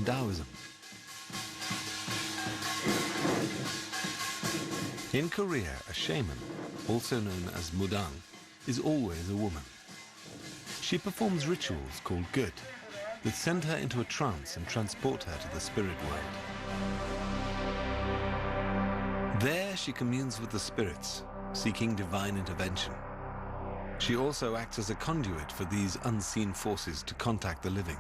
and Taoism. In Korea, a shaman, also known as mudang, is always a woman. She performs rituals called gut that send her into a trance and transport her to the spirit world. There she communes with the spirits, seeking divine intervention. She also acts as a conduit for these unseen forces to contact the living.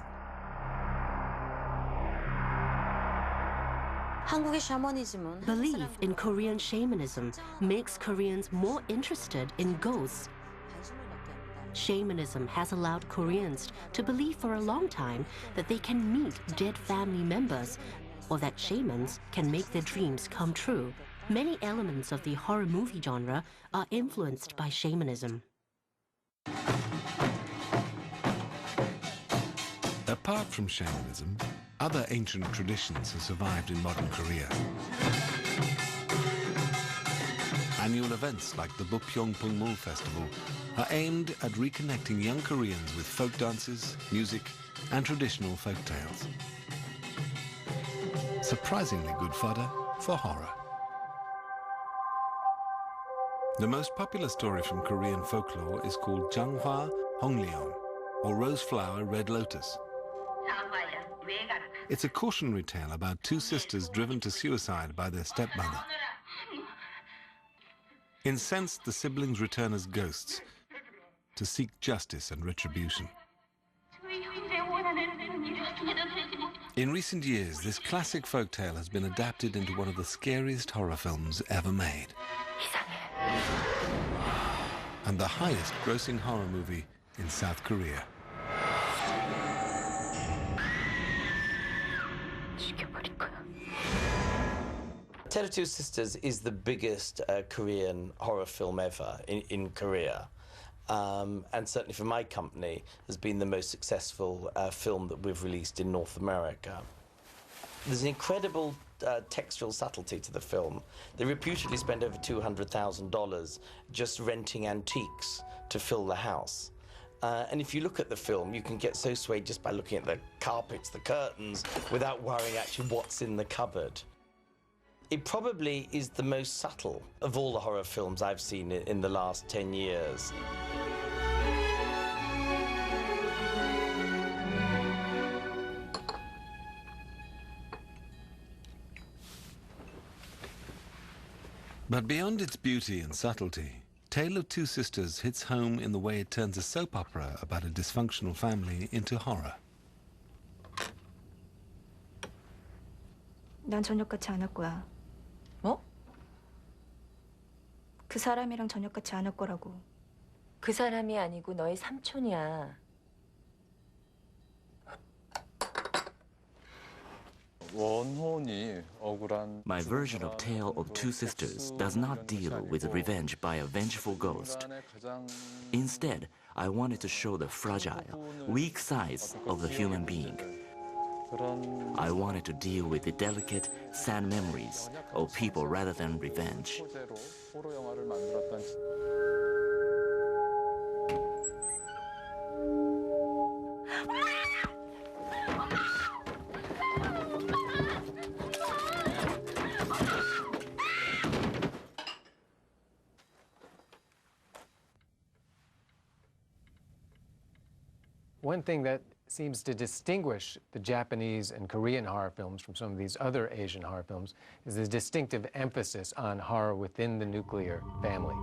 Belief in Korean shamanism makes Koreans more interested in ghosts. Shamanism has allowed Koreans to believe for a long time that they can meet dead family members or that shamans can make their dreams come true. Many elements of the horror movie genre are influenced by shamanism. Apart from shamanism, other ancient traditions have survived in modern Korea. Annual events like the Bupyeong Festival are aimed at reconnecting young Koreans with folk dances, music, and traditional folk tales. Surprisingly good fodder for horror. The most popular story from Korean folklore is called Janghwa Honglyeon, or Rose Flower Red Lotus. It's a cautionary tale about two sisters driven to suicide by their stepmother. Incensed, the siblings return as ghosts to seek justice and retribution. In recent years, this classic folktale has been adapted into one of the scariest horror films ever made, and the highest grossing horror movie in South Korea. Tale of Two Sisters is the biggest Korean horror film ever in Korea. And certainly for my company, has been the most successful film that we've released in North America. There's an incredible textual subtlety to the film. They reputedly spent over $200,000 just renting antiques to fill the house. And if you look at the film, you can get so swayed just by looking at the carpets, the curtains, without worrying actually what's in the cupboard. It probably is the most subtle of all the horror films I've seen in the last 10 years. But beyond its beauty and subtlety, Tale of Two Sisters hits home in the way it turns a soap opera about a dysfunctional family into horror. 난 저녁같이 안 할 거야. 뭐? 그 사람이랑 저녁같이 안 할 거라고. 그 사람이 아니고 너의 삼촌이야. My version of Tale of Two Sisters does not deal with revenge by a vengeful ghost. Instead, I wanted to show the fragile, weak sides of the human being. I wanted to deal with the delicate, sad memories of people rather than revenge. One thing that seems to distinguish the Japanese and Korean horror films from some of these other Asian horror films is the distinctive emphasis on horror within the nuclear family.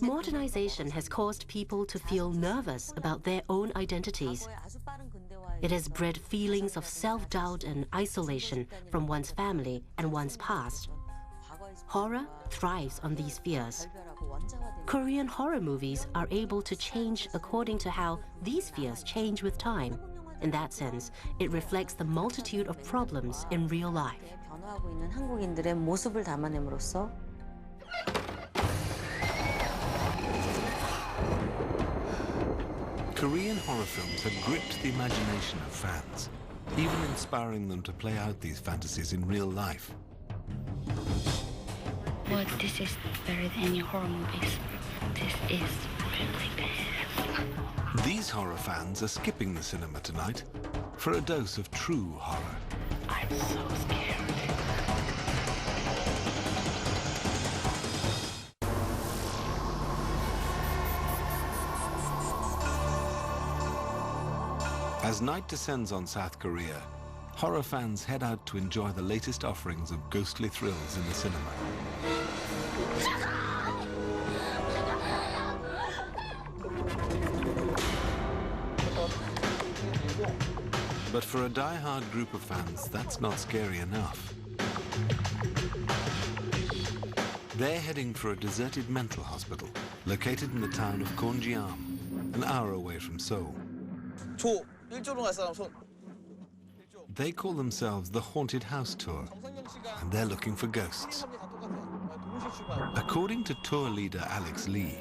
Modernization has caused people to feel nervous about their own identities. It has bred feelings of self-doubt and isolation from one's family and one's past. Horror thrives on these fears. Korean horror movies are able to change according to how these fears change with time. In that sense, it reflects the multitude of problems in real life. Korean horror films have gripped the imagination of fans. even inspiring them to play out these fantasies in real life. But this is better than any horror movies. This is really bad. These horror fans are skipping the cinema tonight for a dose of true horror. I'm so scared. As night descends on South Korea, horror fans head out to enjoy the latest offerings of ghostly thrills in the cinema. But for a die-hard group of fans, that's not scary enough. They're heading for a deserted mental hospital located in the town of Konjiam, an hour away from Seoul. They call themselves the Haunted House Tour, and they're looking for ghosts. According to tour leader Alex Lee,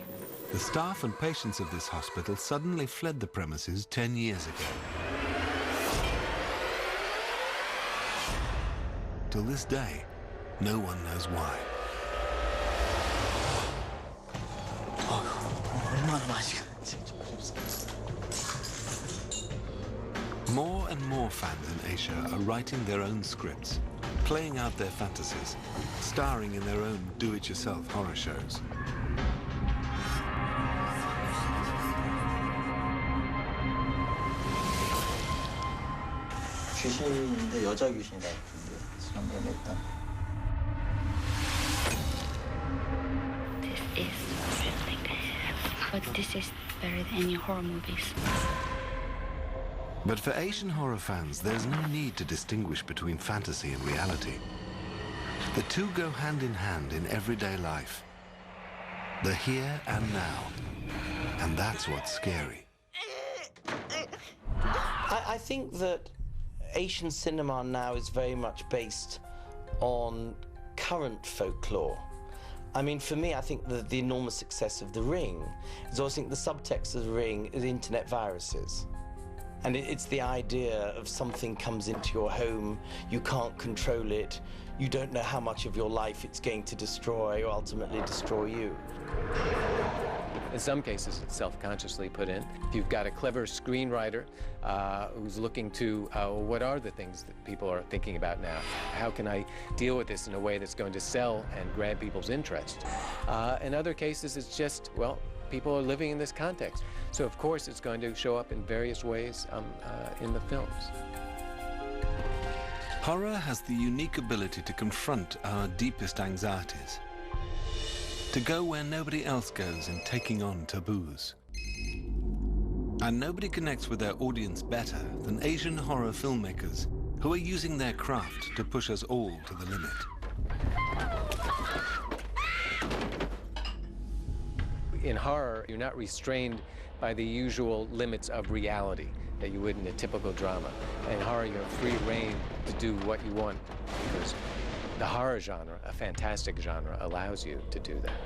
the staff and patients of this hospital suddenly fled the premises 10 years ago. Till this day, no one knows why. More and more fans in Asia are writing their own scripts, playing out their fantasies, starring in their own do-it-yourself horror shows. 귀신인데 여자 귀신이 나왔는데 지난번에 일단 This is really bad. But this is better than any horror movies. But for Asian horror fans, there's no need to distinguish between fantasy and reality. The two go hand in everyday life. The here and now. And that's what's scary. I think that Asian cinema now is very much based on current folklore. I mean, for me, I think the enormous success of The Ring is also, I think the subtext of The Ring is internet viruses. And it's the idea of something comes into your home, you can't control it, you don't know how much of your life it's going to destroy or ultimately destroy you. In some cases, it's self-consciously put in. If you've got a clever screenwriter who's looking to, what are the things that people are thinking about now? How can I deal with this in a way that's going to sell and grab people's interest? In other cases, it's just, well, people are living in this context. So, of course, it's going to show up in various ways in the films. Horror has the unique ability to confront our deepest anxieties, to go where nobody else goes in taking on taboos. And nobody connects with their audience better than Asian horror filmmakers who are using their craft to push us all to the limit. In horror, you're not restrained by the usual limits of reality that you would in a typical drama. In horror, you have free reign to do what you want because the horror genre, a fantastic genre, allows you to do that.